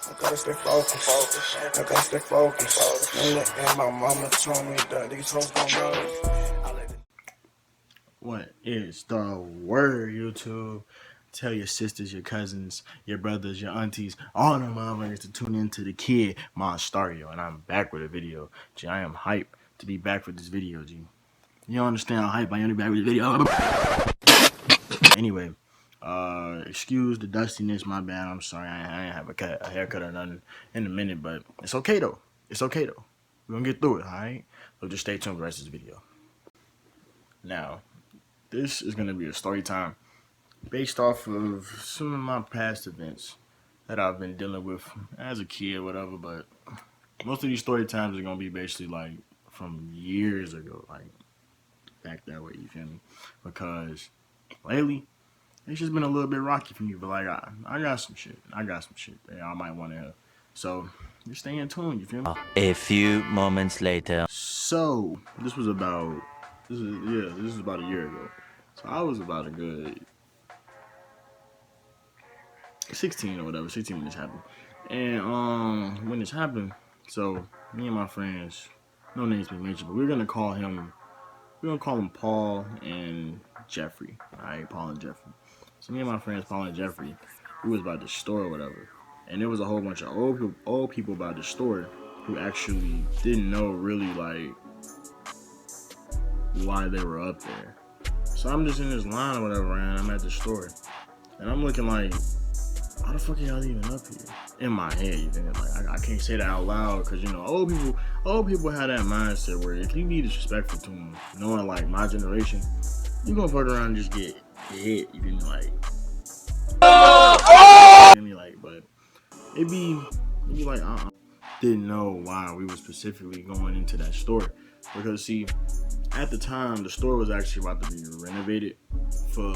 I gotta stay focused. I gotta stay focused. And my mama told me that these hoes gon' run. What is the word, YouTube? Tell your sisters, your cousins, your brothers, your aunties, all them motherfuckers to tune into the kid Monstarioo, and I'm back with a video. G, I am hyped to be back with this video, G. You don't understand how hype I am to be back with this video. Anyway, excuse the dustiness, my bad. I'm sorry, I ain't have a haircut or nothing in a minute, but it's okay though. It's okay though. We're gonna get through it, alright? So just stay tuned for the rest of this video. Now, this is gonna be a story time based off of some of my past events that I've been dealing with as a kid, whatever. But most of these story times are gonna be basically like from years ago, like back that way. You feel me? Because lately it's just been a little bit rocky for me. But like I got some shit. I got some shit that y'all might want to hear. So just stay in tune. You feel me? A few moments later. So this was about this is about a year ago. So I was about a good 16 or whatever, 16 when this happened. And when this happened, so me and my friends, no names being mentioned, but we're gonna call him Paul and Jeffrey. Alright, Paul and Jeffrey. So me and my friends Paul and Jeffrey, we was by the store or whatever. And there was a whole bunch of old people by the store who actually didn't know really like why they were up there. So I'm just in this line or whatever, and I'm at the store. And I'm looking like, why the fuck are y'all even up here? In my head, you think like I can't say that out loud because you know old people have that mindset where if you be disrespectful to them, knowing like my generation, you gonna fuck around and just get hit. You feel me? Like, but it be like didn't know why we were specifically going into that store because see, at the time the store was actually about to be renovated for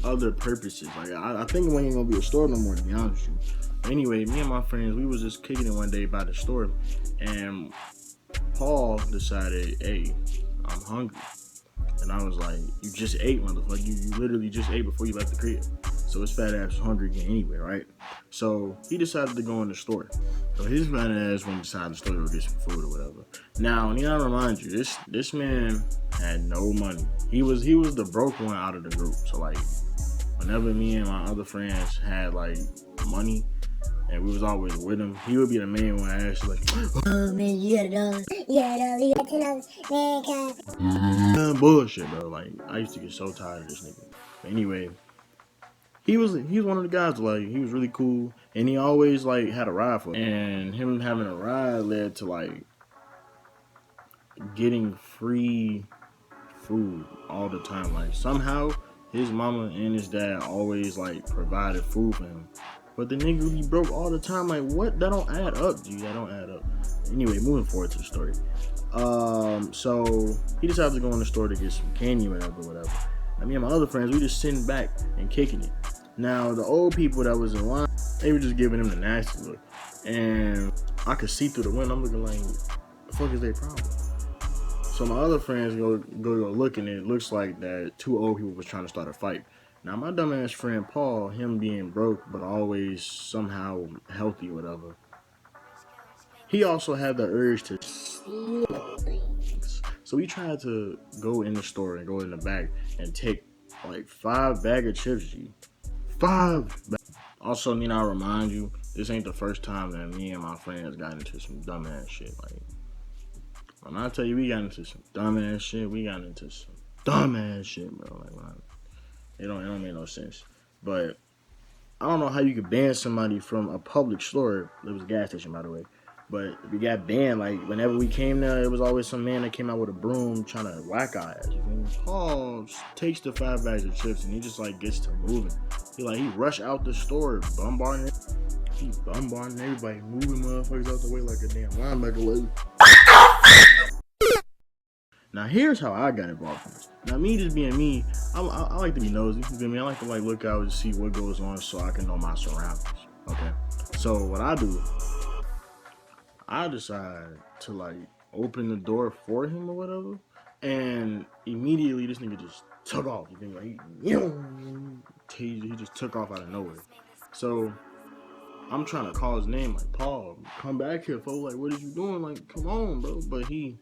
other purposes. Like I think it ain't gonna be a store no more, to be honest with you. Anyway, me and my friends, we was just kicking it one day by the store, and Paul decided, hey, I'm hungry. And I was like, you just ate, motherfucker. You literally just ate before you left the crib. So his fat ass was hungry again anyway, right? So he decided to go in the store. So his fat ass went inside the store to go get some food or whatever. Now, and I remind you, this man had no money. He was the broke one out of the group. So like, whenever me and my other friends had like money and we was always with him, he would be the main one actually like, oh man, you got $1. You got $10, man, bullshit, bro. Like I used to get so tired of this nigga. But anyway, he was one of the guys like he was really cool and he always like had a ride for him. And him having a ride led to like getting free food all the time. Like somehow his mama and his dad always like provided food for him. But the nigga be broke all the time. Like what? That don't add up, G. That don't add up. Anyway, moving forward to the story. So he decided to go in the store to get some candy or whatever. I mean, my other friends, we just sitting back and kicking it. Now the old people that was in line, they were just giving him the nasty look, and I could see through the window. I'm looking like, the fuck is their problem? So my other friends go look, and it looks like that two old people was trying to start a fight. Now my dumbass friend Paul, him being broke but always somehow healthy, whatever, he also had the urge to steal things. So he tried to go in the store and go in the back and take like 5 bags of chips, G. 5 bags. Also, I remind you, this ain't the first time that me and my friends got into some dumbass shit. Like, when I tell you we got into some dumbass shit, we got into some dumbass shit, bro. Like, it don't make no sense. But I don't know how you could ban somebody from a public store. It was a gas station, by the way. But we got banned. Like, whenever we came there, it was always some man that came out with a broom trying to whack our ass. Paul takes the 5 bags of chips and he just like gets to moving. He rush out the store, bombarding. He's bombarding everybody, moving motherfuckers out the way like a damn linebacker was. Now here's how I got involved in this. Now me just being me, I like to be nosy. You feel me? I like to like look out and see what goes on so I can know my surroundings. Okay. So what I do, I decide to like open the door for him or whatever, and immediately this nigga just took off. You feel me? Like he just took off out of nowhere. So I'm trying to call his name, like, Paul, come back here, folks. Like, what are you doing? Like, come on, bro. But he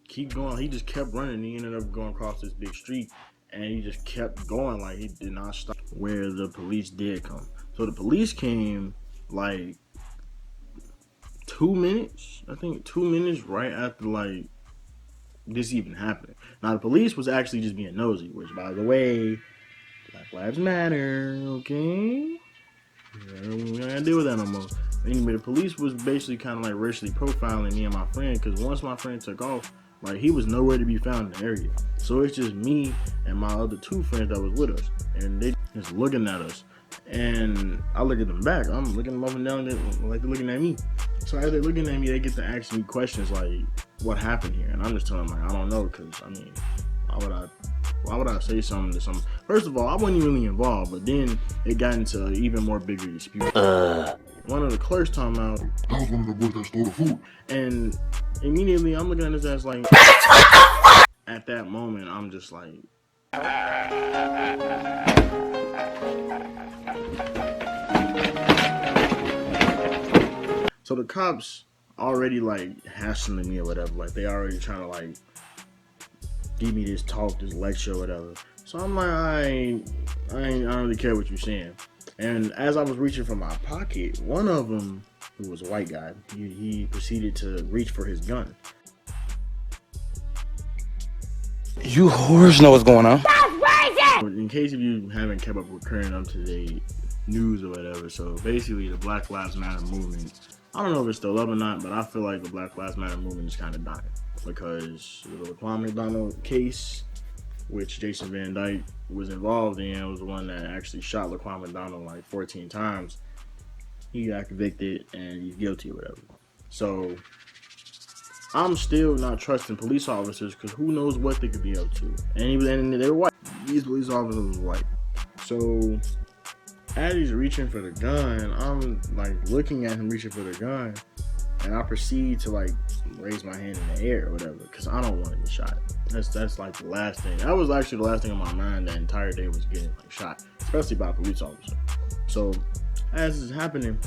keep going. He just kept running. He ended up going across this big street, and he just kept going. Like, he did not stop where the police did come. So the police came, like, 2 minutes. I think 2 minutes right after, like, this even happened. Now, the police was actually just being nosy, which, by the way, Black Lives Matter, okay? We don't gotta deal with that no more. Anyway, the police was basically kind of like racially profiling me and my friend, because once my friend took off, like, he was nowhere to be found in the area. So it's just me and my other 2 friends that was with us, and they just looking at us. And I look at them back. I'm looking them up and down, like they're looking at me. So as they're looking at me, they get to ask me questions like, "What happened here?" And I'm just telling them, like, I don't know, because I mean, why would I say something to some? First of all, I wasn't really involved, but then it got into an even more bigger dispute. One of the clerks talking about, "That was one of the boys that stole the food," and immediately I'm looking at his ass like, at that moment, I'm just like, so the cops already like hassling me or whatever, like they already trying to like give me this talk, this lecture or whatever. So I'm like, I don't really care what you're saying. And as I was reaching for my pocket, one of them, who was a white guy, he proceeded to reach for his gun. You whores know what's going on. In case if you haven't kept up with current up-to-date news or whatever, so basically the Black Lives Matter movement, I don't know if it's still up or not, but I feel like the Black Lives Matter movement is kind of dying, because the Laquan McDonald case, which Jason Van Dyke was involved in, was the one that actually shot Laquan McDonald like 14 times. He got convicted and he's guilty or whatever. So I'm still not trusting police officers, because who knows what they could be up to. And they were white. These police officers were white. So as he's reaching for the gun, I'm like looking at him reaching for the gun, and I proceed to like raise my hand in the air or whatever, because I don't want to get shot. That's like the last thing. That was actually the last thing on my mind that entire day, was getting like shot, especially by a police officer. So as this is happening,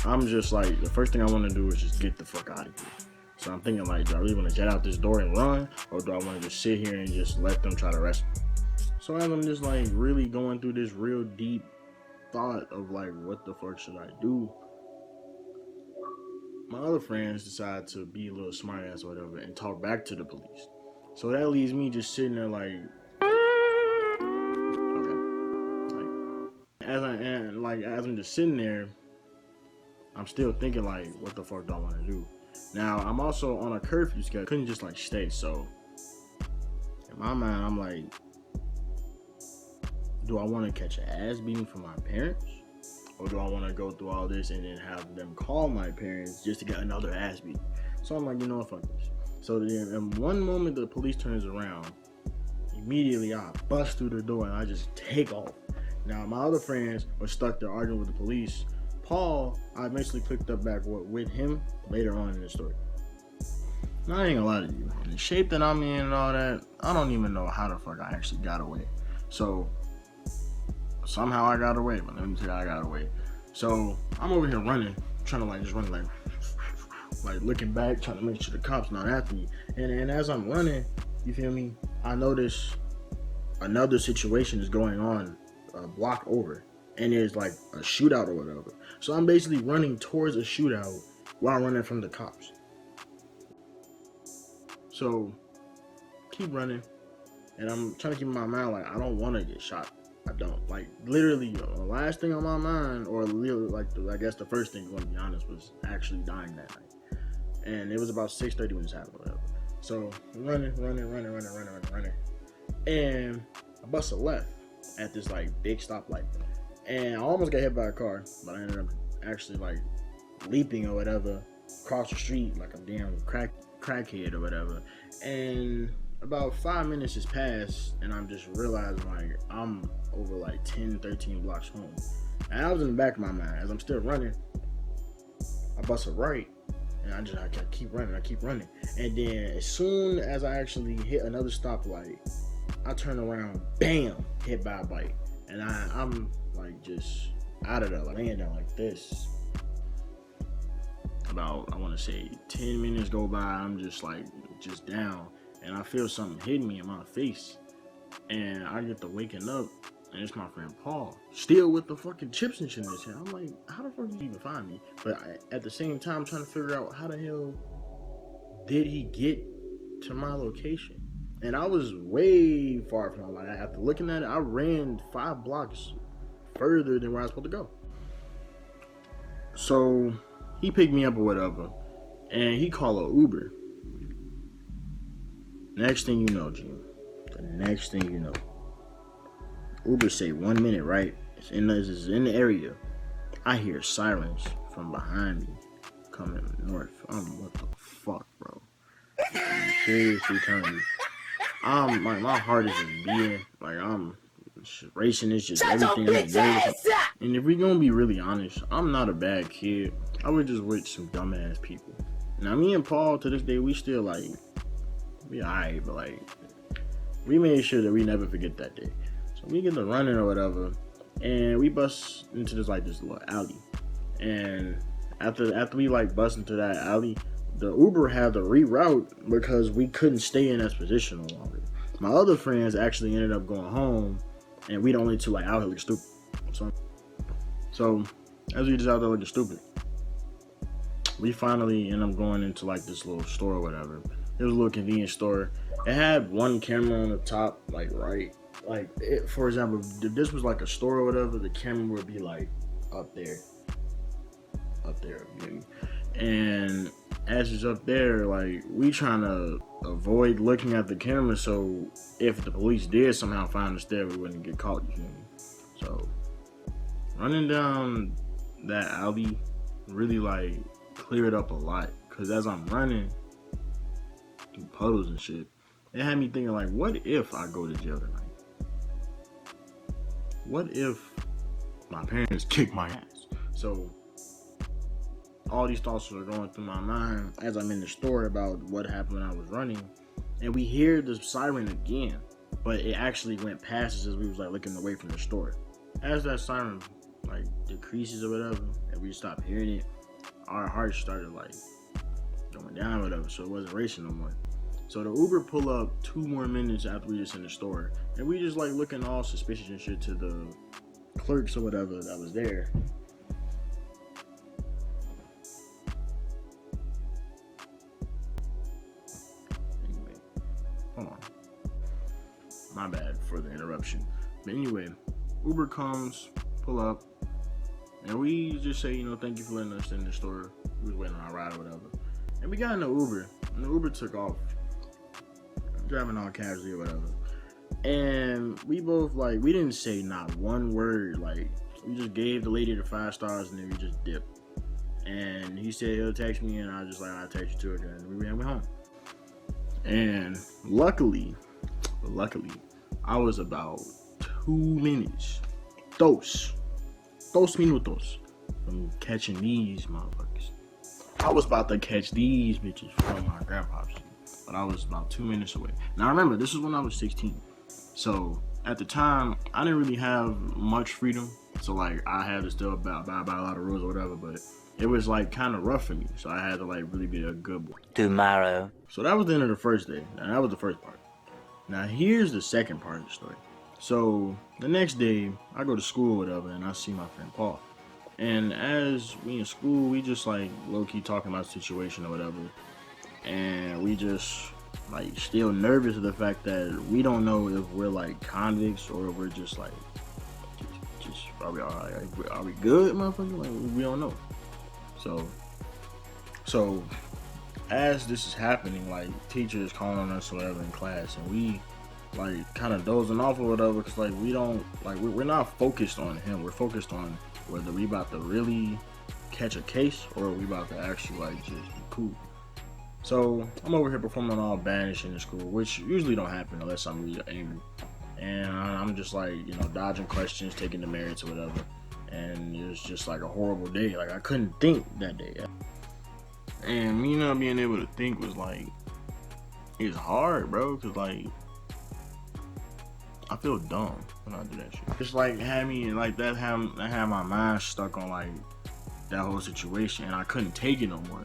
I'm just like, the first thing I want to do is just get the fuck out of here. So I'm thinking like, do I really want to jet out this door and run, or do I want to just sit here and just let them try to arrest me? So as I'm just like really going through this real deep thought of like, what the fuck should I do? My other friends decide to be a little smart ass or whatever and talk back to the police. So that leaves me just sitting there like, okay. As I'm just sitting there, I'm still thinking like, what the fuck do I want to do? Now I'm also on a curfew schedule. Couldn't just like stay. So in my mind, I'm like, do I want to catch an ass beating from my parents? Or do I want to go through all this and then have them call my parents just to get another ass beat? So I'm like, you know what, fuck this. So then in one moment the police turns around, immediately I bust through the door and I just take off. Now my other friends were stuck there arguing with the police. Paul, I eventually clicked up back with him later on in the story. Now I ain't gonna lie to you, in the shape that I'm in and all that, I don't even know how the fuck I actually got away. So somehow I got away, but let me tell you, I got away. So I'm over here running, trying to like just run like looking back, trying to make sure the cops not after me. And as I'm running, you feel me, I notice another situation is going on a block over, and there's like a shootout or whatever. So I'm basically running towards a shootout while running from the cops. So keep running, and I'm trying to keep in my mind like, I don't want to get shot. I don't. Like, literally, the last thing on my mind, or literally, like, I guess the first thing, to be honest, was actually dying that night. And it was about 6:30 when this happened, whatever. So, running. And I bust a left at this, like, big stoplight. And I almost got hit by a car, but I ended up actually, like, leaping or whatever across the street like a damn crackhead or whatever. And about 5 minutes has passed, and I'm just realizing like I'm over like 10-13 blocks home. And I was in the back of my mind, as I'm still running, I bust a right, and I keep running. And then as soon as I actually hit another stoplight, I turn around, bam, hit by a bike. And I'm like just out of there, like laying down like this. about, I want to say 10 minutes go by. I'm just like, just down. And I feel something hitting me in my face. And I get to waking up. And it's my friend Paul, still with the fucking chips and shit in his hand. I'm like, how the fuck did he even find me? But at the same time, I'm trying to figure out how the hell did he get to my location? And I was way far from home. Like, after looking at it, I ran 5 blocks further than where I was supposed to go. So he picked me up or whatever, and he called an Uber. Next thing you know, Jim, the next thing you know, Uber say 1 minute, right? It's in the area. I hear sirens from behind me coming north. What the fuck, bro? I'm seriously telling you. Like, my heart is just beating. Like, I'm racing. It's just everything. And if we gonna be really honest, I'm not a bad kid. I was just with some dumbass people. Now, me and Paul, to this day, we still, like, we alright, but, like, we made sure that we never forget that day. So we get to running or whatever, and we bust into this little alley. And after we like bust into that alley, the Uber had to reroute because we couldn't stay in that position no longer. My other friends actually ended up going home, and we the only two like out here looking stupid. So as we just out there looking stupid, we finally end up going into like this little store or whatever. It was a little convenience store. It had one camera on the top, like right. Like, for example, if this was like a store or whatever, the camera would be like up there, you know? And as it's up there, like, we trying to avoid looking at the camera, so if the police did somehow find us there, we wouldn't get caught, you know? So running down that alley really like cleared up a lot, because as I'm running through puddles and shit, it had me thinking, like, what if I go to jail tonight? What if my parents kick my ass? So all these thoughts are going through my mind as I'm in the store about what happened when I was running. And we hear the siren again, but it actually went past us as we was like looking away from the store. As that siren like decreases or whatever, and we stopped hearing it, our hearts started like going down or whatever, so it wasn't racing no more. So the Uber pull up 2 more minutes after we just in the store, and we just like looking all suspicious and shit to the clerks or whatever that was there. Anyway, hold on. My bad for the interruption. But anyway, Uber comes, pull up, and we just say, thank you for letting us in the store. We was waiting on our ride or whatever. And we got in the Uber, and the Uber took off, driving all casually or whatever. And we both like, we didn't say not one word. Like, we just gave the lady the 5 stars and then we just dipped. And he said he'll text me, and I was just like, I'll text you too, and we went home. And luckily, I was about 2 minutes, dos minutos from catching these motherfuckers. I was about to catch these bitches from my grandpa's, but I was about 2 minutes away. Now remember, this is when I was 16. So at the time, I didn't really have much freedom. So like, I had to still abide by a lot of rules or whatever, but it was like kind of rough for me. So I had to like really be a good boy. Tomorrow. So that was the end of the first day. And that was the first part. Now here's the second part of the story. So the next day, I go to school or whatever, and I see my friend Paul. And as we in school, we just like low-key talking about the situation or whatever. And we just like still nervous of the fact that we don't know if we're like convicts or if we're just like, just are we good, motherfucker? Like, we don't know. So as this is happening, like teachers calling on us or whatever in class, and we like kind of dozing off or whatever, because like we don't like, we're not focused on him. We're focused on whether we about to really catch a case or we about to actually like just be cool. So I'm over here performing all banish in the school, which usually don't happen unless I'm really angry. And I'm just like, dodging questions, taking the merits or whatever. And it was just like a horrible day. Like, I couldn't think that day. And me not being able to think was like, it's hard, bro. Cause like, I feel dumb when I do that shit. It's like had me like that had my mind stuck on like that whole situation, and I couldn't take it no more.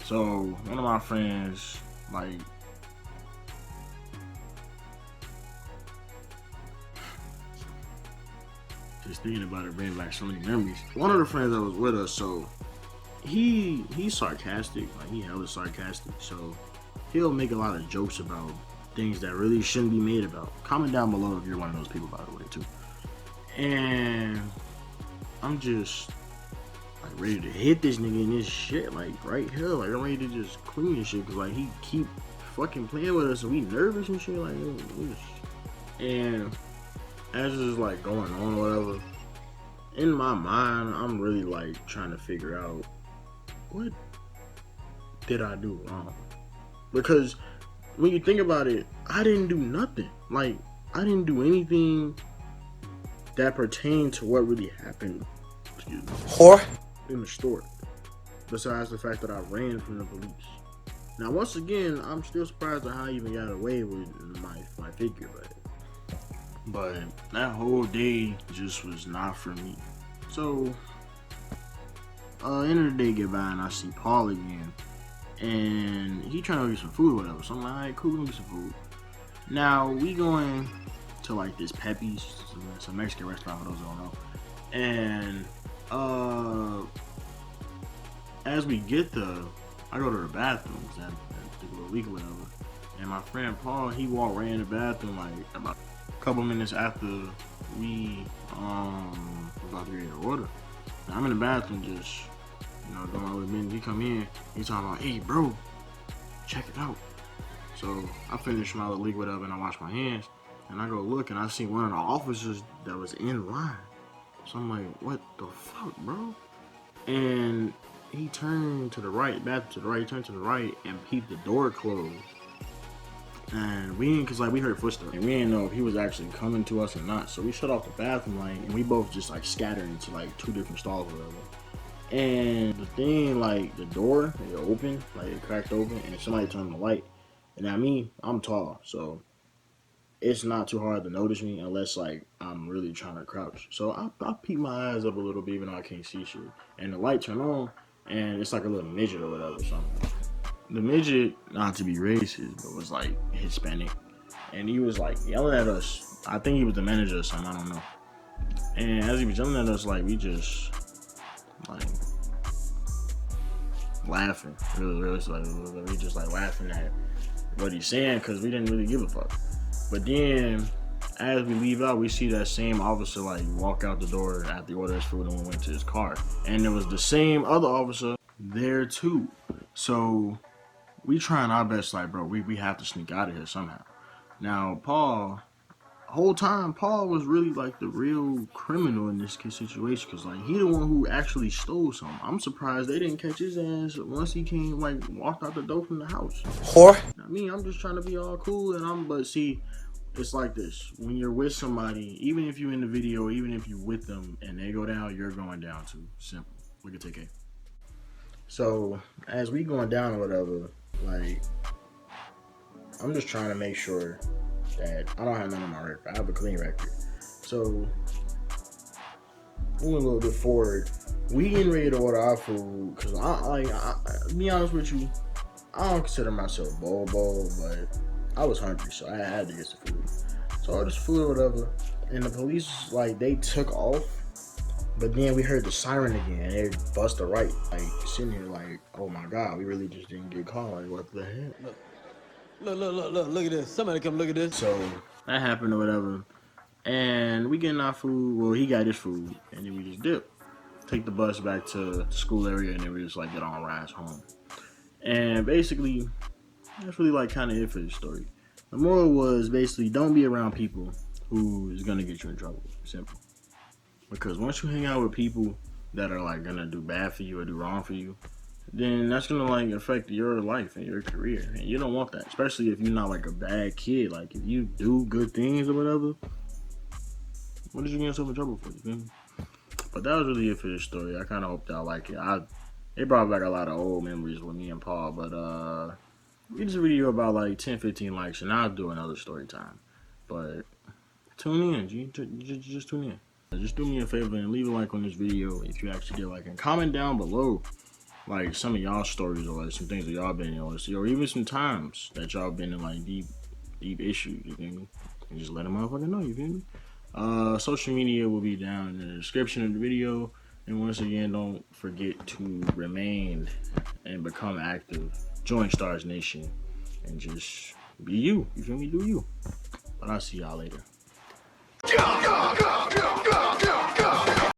So one of my friends, like, just thinking about it bringing back so many memories. One of the friends that was with us, so he's sarcastic, like he hella sarcastic. So he'll make a lot of jokes about things that really shouldn't be made about. Comment down below if you're one of those people, by the way, too. And I'm just like ready to hit this nigga in this shit, like right here. Like I'm ready to just clean this shit, cause like he keep fucking playing with us and we nervous and shit. Like, and as this is like going on or whatever, in my mind, I'm really like trying to figure out what did I do wrong? Because when you think about it, I didn't do nothing. Like, I didn't do anything that pertained to what really happened, Whore. in the store. Besides the fact that I ran from the police. Now, once again, I'm still surprised at how I even got away with my figure, but that whole day just was not for me. So, end of the day get by and I see Paul again. And he trying to get some food or whatever. So I'm like, alright, cool, let me get some food. Now, we going to like this Pepe's, it's a Mexican restaurant for those who don't know. And, as we get there, I go to the bathroom, at the week or whatever. And my friend Paul, he right in the bathroom like about a couple minutes after we about to get the order. Now, I'm in the bathroom just, doing my little business. He come in, he talking about, hey bro, check it out. So I finish my little league whatever and I wash my hands and I go look and I see one of the officers that was in line. So I'm like, what the fuck, bro? And he turned to the right, back to the right, turned to the right and peeped the door closed. And we didn't, cause like we heard footsteps and we didn't know if he was actually coming to us or not. So we shut off the bathroom light and we both just like scattered into like two different stalls or whatever. And the thing, like the door, it opened, like it cracked open and somebody turned the light. And I mean, I'm tall, so it's not too hard to notice me unless like I'm really trying to crouch. So I peek my eyes up a little bit even though I can't see shit. And the light turned on and it's like a little midget or whatever. So the midget, not to be racist, but was like Hispanic. And he was like yelling at us. I think he was the manager or something, I don't know. And as he was yelling at us, like we just like laughing. Really, like we just like laughing at what he's saying because we didn't really give a fuck. But then as we leave out, we see that same officer like walk out the door after he ordered his food and we went to his car. And there was the same other officer there too. So we trying our best, like, bro, we have to sneak out of here somehow. Now, whole time, Paul was really like the real criminal in this situation, cause like he the one who actually stole something. I'm surprised they didn't catch his ass once he came, like walked out the door from the house. Whore. I mean, I'm just trying to be all cool, but see, it's like this: when you're with somebody, even if you're in the video, even if you're with them, and they go down, you're going down too. Simple. Look at TK. So as we going down or whatever, like I'm just trying to make sure that I don't have none on my record. I have a clean record. So moving a little bit forward, we getting ready to order our food because I be honest with you, I don't consider myself bold, but I was hungry, so I had to get some food. So I ordered some food or whatever, and the police like they took off. But then we heard the siren again, and they bust a right, like sitting here like, oh my god, we really just didn't get caught. Like, what the heck? Look at this. Somebody come look at this. So that happened or whatever. And we getting our food. Well, he got his food. And then we just dip. Take the bus back to the school area. And then we just like get on rides home. And basically, that's really like kind of it for this story. The moral was basically don't be around people who is going to get you in trouble. Simple. Because once you hang out with people that are like going to do bad for you or do wrong for you, then that's gonna like affect your life and your career, and you don't want that, especially if you're not like a bad kid. Like if you do good things or whatever, what did you get yourself in trouble for? You feel me? But that was really it for this story. I kind of hope y'all like it. It brought back a lot of old memories with me and Paul. But we just video about like 10-15 likes, and I'll do another story time. But tune in, G. Just tune in. Just do me a favor and leave a like on this video if you actually did like, and comment down below like some of y'all stories or like some things that y'all been in, or even some times that y'all been in like deep issues, you feel me? And just let a motherfucker know, you feel me? Social media will be down in the description of the video. And once again, don't forget to remain and become active. Join Stars Nation and just be you. You feel me? Do you. But I'll see y'all later.